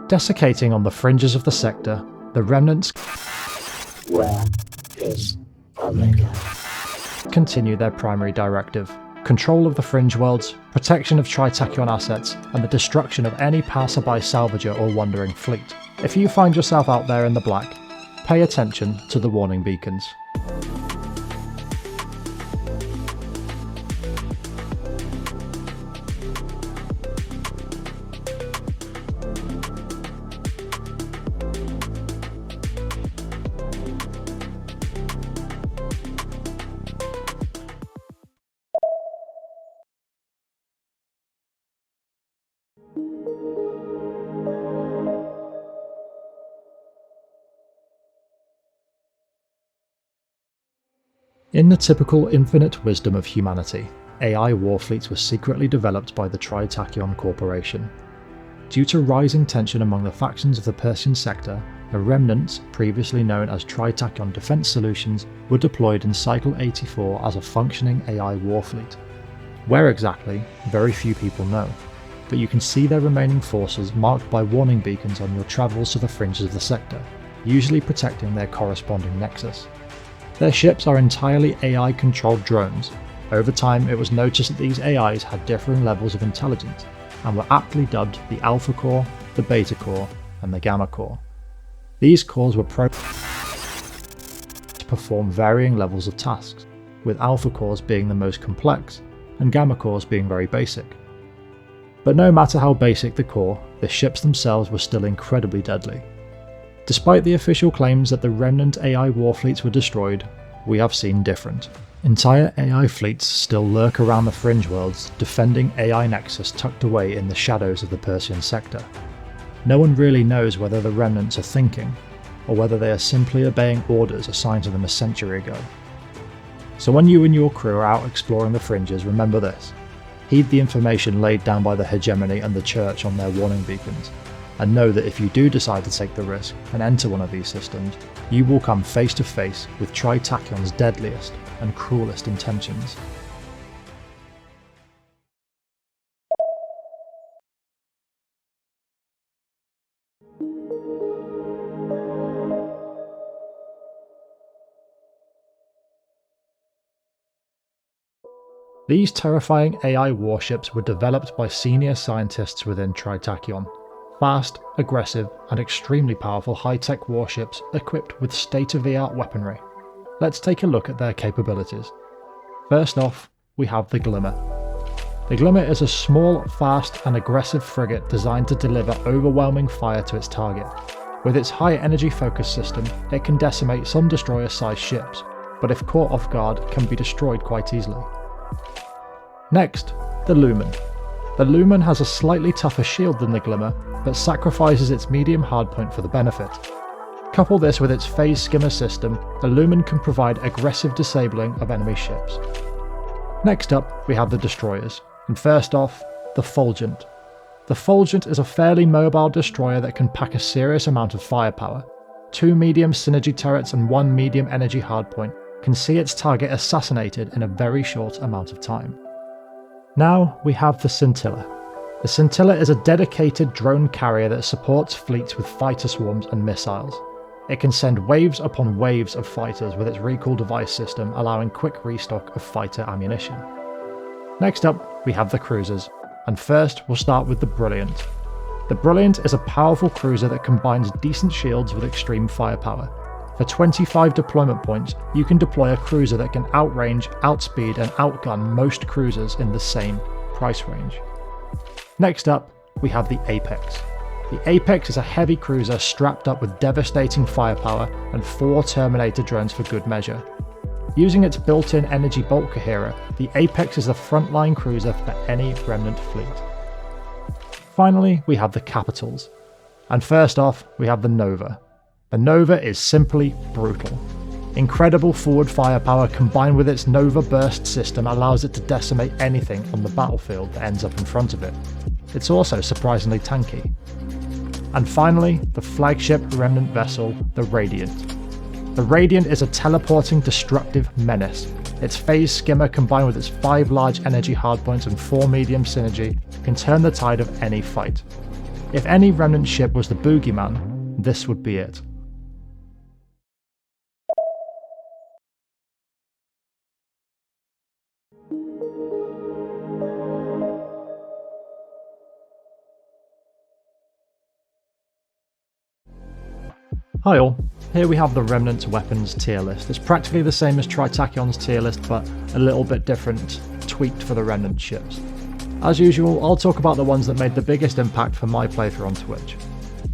Desiccating on the fringes of the sector, the Remnants Where is Omega? continue their primary directive: control of the fringe worlds, protection of Tri-tachyon assets, and the destruction of any passerby salvager or wandering fleet. If you find yourself out there in the black, pay attention to the warning beacons. In the typical infinite wisdom of humanity, AI warfleets were secretly developed by the Tri-tachyon Corporation. Due to rising tension among the factions of the Persian sector, the Remnants, previously known as Tri-tachyon Defense Solutions, were deployed in Cycle 84 as a functioning AI warfleet. Where exactly, very few people know, but you can see their remaining forces marked by warning beacons on your travels to the fringes of the sector, usually protecting their corresponding nexus. Their ships are entirely AI-controlled drones. Over time, it was noticed that these AIs had differing levels of intelligence, and were aptly dubbed the Alpha Core, the Beta Core, and the Gamma Core. These cores were programmed to perform varying levels of tasks, with Alpha Cores being the most complex, and Gamma Cores being very basic. But no matter how basic the core, the ships themselves were still incredibly deadly. Despite the official claims that the Remnant AI warfleets were destroyed, we have seen different. Entire AI fleets still lurk around the fringe worlds, defending AI nexus tucked away in the shadows of the Persian sector. No one really knows whether the Remnants are thinking, or whether they are simply obeying orders assigned to them a century ago. So when you and your crew are out exploring the fringes, remember this: heed the information laid down by the hegemony and the church on their warning beacons, and know that if you do decide to take the risk and enter one of these systems, you will come face to face with Tri-tachyon's deadliest and cruelest intentions. These terrifying AI warships were developed by senior scientists within Tri-tachyon. Fast, aggressive, and extremely powerful high-tech warships equipped with state-of-the-art weaponry. Let's take a look at their capabilities. First off, we have the Glimmer. The Glimmer is a small, fast, and aggressive frigate designed to deliver overwhelming fire to its target. With its high-energy focus system, it can decimate some destroyer-sized ships, but if caught off guard, can be destroyed quite easily. Next, the Lumen. The Lumen has a slightly tougher shield than the Glimmer, but sacrifices its medium hardpoint for the benefit. Couple this with its phase skimmer system, the Lumen can provide aggressive disabling of enemy ships. Next up, we have the destroyers, and first off, the Fulgent. The Fulgent is a fairly mobile destroyer that can pack a serious amount of firepower. 2 medium synergy turrets and 1 medium energy hardpoint can see its target assassinated in a very short amount of time. Now we have the Scintilla. The Scintilla is a dedicated drone carrier that supports fleets with fighter swarms and missiles. It can send waves upon waves of fighters with its recall device system, allowing quick restock of fighter ammunition. Next up, we have the cruisers, and first we'll start with the Brilliant. The Brilliant is a powerful cruiser that combines decent shields with extreme firepower. For 25 deployment points, you can deploy a cruiser that can outrange, outspeed, and outgun most cruisers in the same price range. Next up, we have the Apex. The Apex is a heavy cruiser strapped up with devastating firepower and 4 Terminator drones for good measure. Using its built-in energy bolt coherer, the Apex is a frontline cruiser for any Remnant fleet. Finally, we have the Capitals. And first off, we have the Nova. The Nova is simply brutal. Incredible forward firepower combined with its Nova burst system allows it to decimate anything on the battlefield that ends up in front of it. It's also surprisingly tanky. And finally, the flagship Remnant vessel, the Radiant. The Radiant is a teleporting destructive menace. Its phase skimmer combined with its 5 large energy hardpoints and 4 medium synergy can turn the tide of any fight. If any Remnant ship was the boogeyman, this would be it. Hi all, here we have the Remnant weapons tier list. It's practically the same as Tri-tachyon's tier list, but a little bit different, tweaked for the Remnant ships. As usual, I'll talk about the ones that made the biggest impact for my playthrough on Twitch.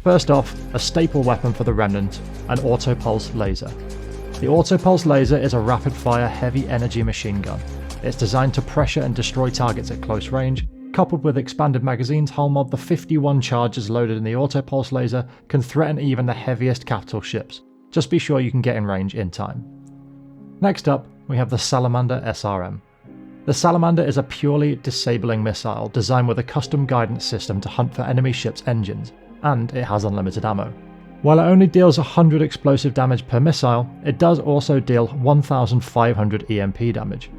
First off, a staple weapon for the Remnant, an auto-pulse laser. The auto-pulse laser is a rapid-fire heavy energy machine gun. It's designed to pressure and destroy targets at close range. Coupled with expanded magazines, hull mod, the 51 charges loaded in the auto-pulse laser can threaten even the heaviest capital ships. Just be sure you can get in range in time. Next up, we have the Salamander SRM. The Salamander is a purely disabling missile designed with a custom guidance system to hunt for enemy ships' engines, and it has unlimited ammo. While it only deals 100 explosive damage per missile, it does also deal 1,500 EMP damage.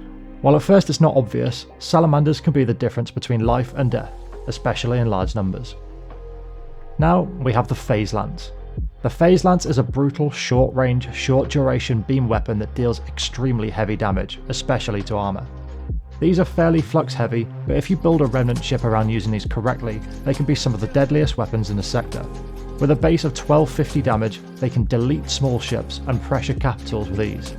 While at first it's not obvious, salamanders can be the difference between life and death, especially in large numbers. Now we have the Phase Lance. The Phase Lance is a brutal, short-range, short-duration beam weapon that deals extremely heavy damage, especially to armour. These are fairly flux-heavy, but if you build a Remnant ship around using these correctly, they can be some of the deadliest weapons in the sector. With a base of 1250 damage, they can delete small ships and pressure capitals with ease.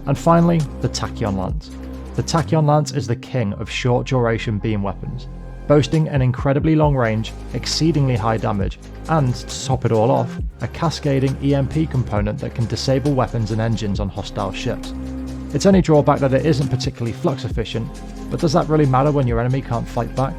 And finally, the Tachyon Lance. The Tachyon Lance is the king of short-duration beam weapons, boasting an incredibly long range, exceedingly high damage, and, to top it all off, a cascading EMP component that can disable weapons and engines on hostile ships. Its only drawback that it isn't particularly flux efficient, but does that really matter when your enemy can't fight back?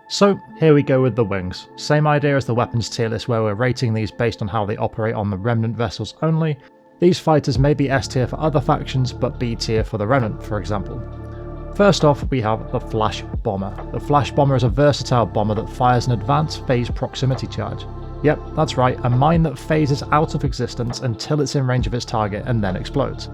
So here we go with the wings. Same idea as the weapons tier list where we're rating these based on how they operate on the Remnant vessels only. These fighters may be S tier for other factions, but B tier for the Remnant, for example. First off, we have the Flash Bomber. The Flash Bomber is a versatile bomber that fires an advanced phase proximity charge. Yep, that's right, a mine that phases out of existence until it's in range of its target and then explodes.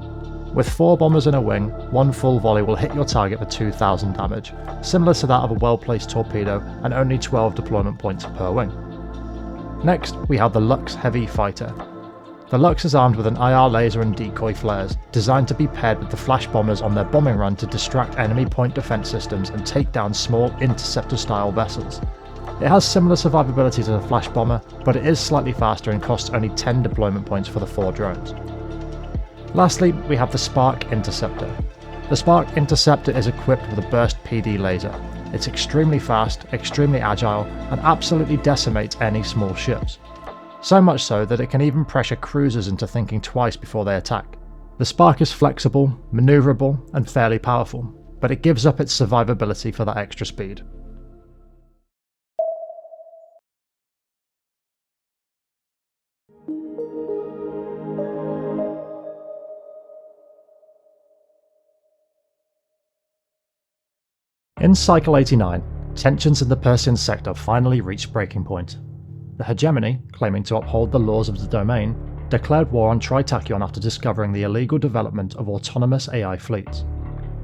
With 4 bombers in a wing, one full volley will hit your target for 2,000 damage, similar to that of a well-placed torpedo, and only 12 deployment points per wing. Next, we have the Lux Heavy Fighter. The Lux is armed with an IR laser and decoy flares, designed to be paired with the flash bombers on their bombing run to distract enemy point defense systems and take down small interceptor-style vessels. It has similar survivability to the flash bomber, but it is slightly faster and costs only 10 deployment points for the 4 drones. Lastly, we have the Spark Interceptor. The Spark Interceptor is equipped with a burst PD laser. It's extremely fast, extremely agile, and absolutely decimates any small ships. So much so that it can even pressure cruisers into thinking twice before they attack. The Spark is flexible, manoeuvrable, and fairly powerful, but it gives up its survivability for that extra speed. In Cycle 89, tensions in the Persian sector finally reached breaking point. The hegemony, claiming to uphold the laws of the domain, declared war on Tri-tachyon after discovering the illegal development of autonomous AI fleets.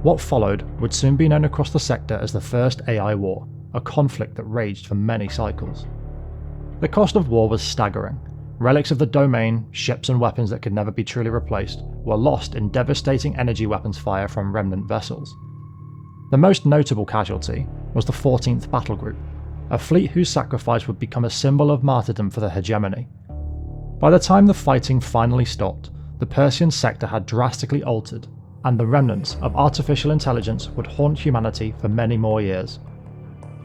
What followed would soon be known across the sector as the First AI War, a conflict that raged for many cycles. The cost of war was staggering. Relics of the domain, ships and weapons that could never be truly replaced, were lost in devastating energy weapons fire from Remnant vessels. The most notable casualty was the 14th Battle Group, a fleet whose sacrifice would become a symbol of martyrdom for the hegemony. By the time the fighting finally stopped, the Persian sector had drastically altered, and the remnants of artificial intelligence would haunt humanity for many more years.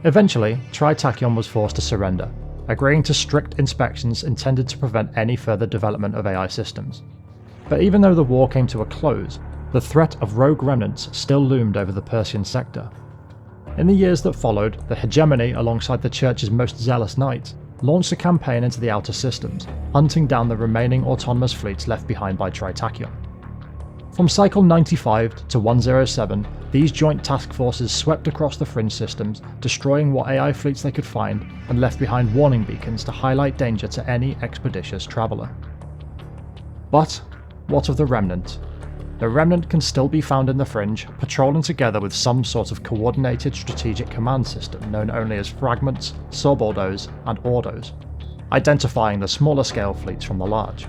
Eventually, Tri-tachyon was forced to surrender, agreeing to strict inspections intended to prevent any further development of AI systems. But even though the war came to a close, the threat of rogue remnants still loomed over the Persian sector. In the years that followed, the hegemony, alongside the Church's most zealous knights, launched a campaign into the outer systems, hunting down the remaining autonomous fleets left behind by Tri-tachyon. From Cycle 95 to 107, these joint task forces swept across the fringe systems, destroying what AI fleets they could find, and left behind warning beacons to highlight danger to any expeditious traveller. But what of the Remnant? The Remnant can still be found in the fringe, patrolling together with some sort of coordinated strategic command system known only as fragments, subordos, and ordos, identifying the smaller scale fleets from the large.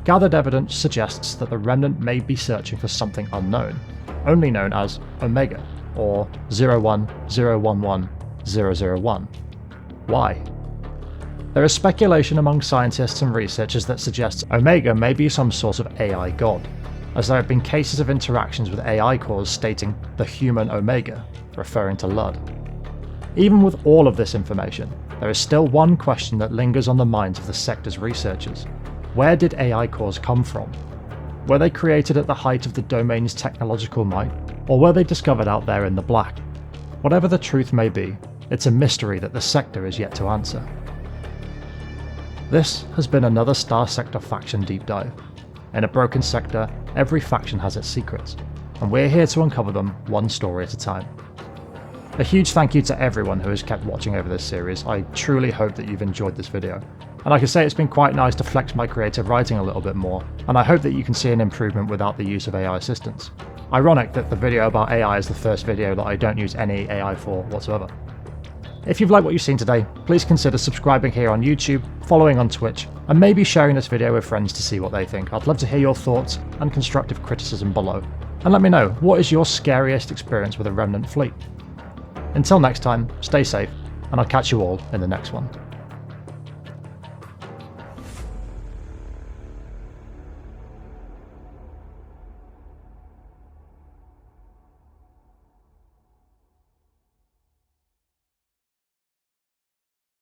Gathered evidence suggests that the Remnant may be searching for something unknown, only known as Omega, or 01011001. Why? There is speculation among scientists and researchers that suggests Omega may be some sort of AI god, as there have been cases of interactions with AI cores stating the human Omega, referring to Lud. Even with all of this information, there is still one question that lingers on the minds of the sector's researchers. Where did AI cores come from? Were they created at the height of the domain's technological might, or were they discovered out there in the black? Whatever the truth may be, it's a mystery that the sector is yet to answer. This has been another Starsector faction deep dive. In a broken sector, every faction has its secrets, and we're here to uncover them one story at a time. A huge thank you to everyone who has kept watching over this series. I truly hope that you've enjoyed this video. And like I say, it's been quite nice to flex my creative writing a little bit more, and I hope that you can see an improvement without the use of AI assistance. Ironic that the video about AI is the first video that I don't use any AI for whatsoever. If you've liked what you've seen today, please consider subscribing here on YouTube, following on Twitch, and maybe sharing this video with friends to see what they think. I'd love to hear your thoughts and constructive criticism below. And let me know, what is your scariest experience with a Remnant fleet? Until next time, stay safe, and I'll catch you all in the next one.